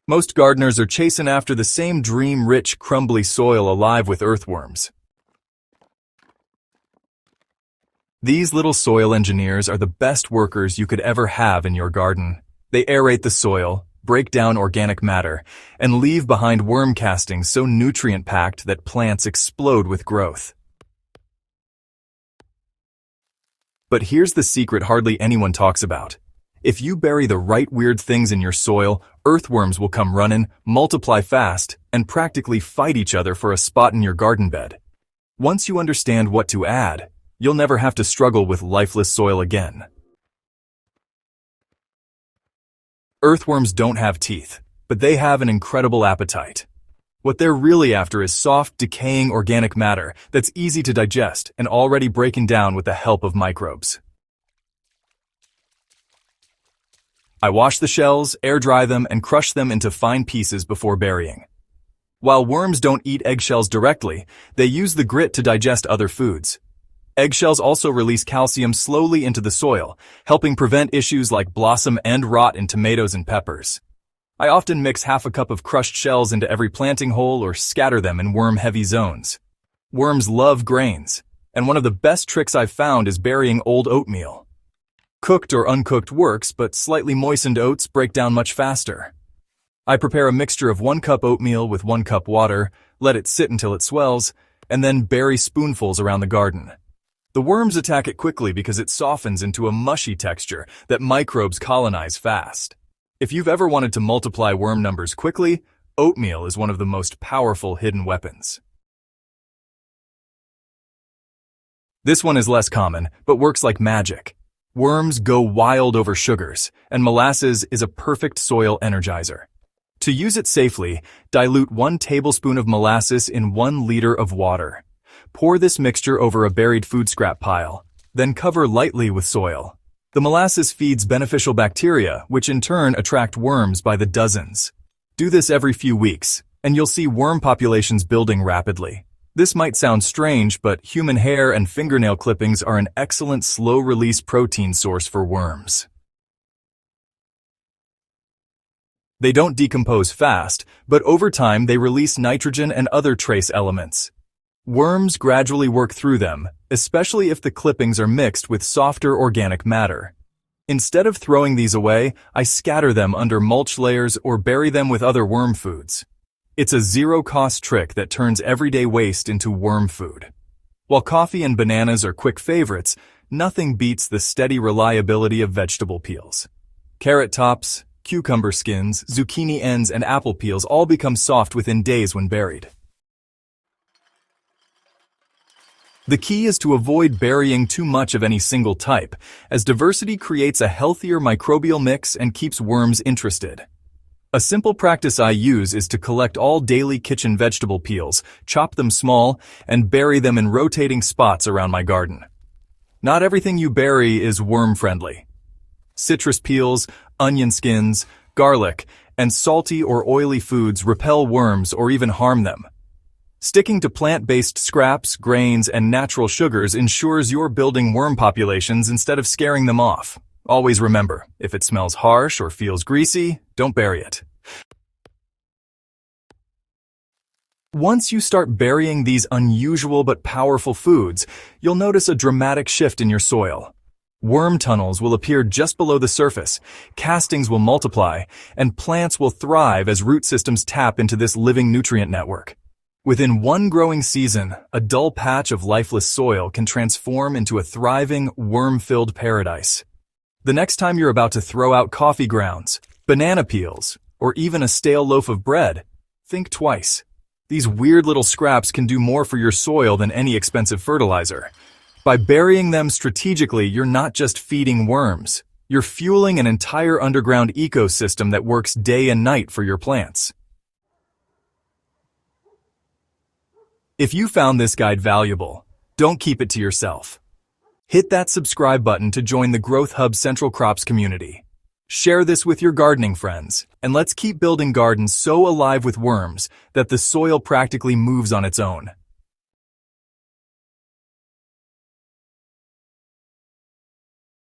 Most gardeners are chasing after the same dream-rich, crumbly soil alive with earthworms. These little soil engineers are the best workers you could ever have in your garden. They aerate the soil, break down organic matter, and leave behind worm castings so nutrient-packed that plants explode with growth. But here's the secret hardly anyone talks about. If you bury the right weird things in your soil, earthworms will come running, multiply fast, and practically fight each other for a spot in your garden bed. Once you understand what to add, you'll never have to struggle with lifeless soil again. Earthworms don't have teeth, but they have an incredible appetite. What they're really after is soft, decaying organic matter that's easy to digest and already breaking down with the help of microbes. I wash the shells, air dry them, and crush them into fine pieces before burying. While worms don't eat eggshells directly, they use the grit to digest other foods. Eggshells also release calcium slowly into the soil, helping prevent issues like blossom end rot in tomatoes and peppers. I often mix half a cup of crushed shells into every planting hole or scatter them in worm-heavy zones. Worms love grains, and one of the best tricks I've found is burying old oatmeal. Cooked or uncooked works, but slightly moistened oats break down much faster. I prepare a mixture of 1 cup oatmeal with 1 cup water, let it sit until it swells, and then bury spoonfuls around the garden. The worms attack it quickly because it softens into a mushy texture that microbes colonize fast. If you've ever wanted to multiply worm numbers quickly, oatmeal is one of the most powerful hidden weapons. This one is less common, but works like magic. Worms go wild over sugars, and molasses is a perfect soil energizer. To use it safely, dilute 1 tablespoon of molasses in 1 liter of water. Pour this mixture over a buried food scrap pile, then cover lightly with soil. The molasses feeds beneficial bacteria, which in turn attract worms by the dozens. Do this every few weeks, and you'll see worm populations building rapidly. This might sound strange, but human hair and fingernail clippings are an excellent slow-release protein source for worms. They don't decompose fast, but over time they release nitrogen and other trace elements. Worms gradually work through them, especially if the clippings are mixed with softer organic matter. Instead of throwing these away, I scatter them under mulch layers or bury them with other worm foods. It's a zero-cost trick that turns everyday waste into worm food. While coffee and bananas are quick favorites, nothing beats the steady reliability of vegetable peels. Carrot tops, cucumber skins, zucchini ends, and apple peels all become soft within days when buried. The key is to avoid burying too much of any single type, as diversity creates a healthier microbial mix and keeps worms interested. A simple practice I use is to collect all daily kitchen vegetable peels, chop them small, and bury them in rotating spots around my garden. Not everything you bury is worm-friendly. Citrus peels, onion skins, garlic, and salty or oily foods repel worms or even harm them. Sticking to plant-based scraps, grains, and natural sugars ensures you're building worm populations instead of scaring them off. Always remember, if it smells harsh or feels greasy, don't bury it. Once you start burying these unusual but powerful foods, you'll notice a dramatic shift in your soil. Worm tunnels will appear just below the surface, castings will multiply, and plants will thrive as root systems tap into this living nutrient network. Within 1 growing season, a dull patch of lifeless soil can transform into a thriving, worm-filled paradise. The next time you're about to throw out coffee grounds, banana peels, or even a stale loaf of bread, think twice. These weird little scraps can do more for your soil than any expensive fertilizer. By burying them strategically, you're not just feeding worms. You're fueling an entire underground ecosystem that works day and night for your plants. If you found this guide valuable, don't keep it to yourself. Hit that subscribe button to join the Growth Hub Central Crops community. Share this with your gardening friends, and let's keep building gardens so alive with worms that the soil practically moves on its own.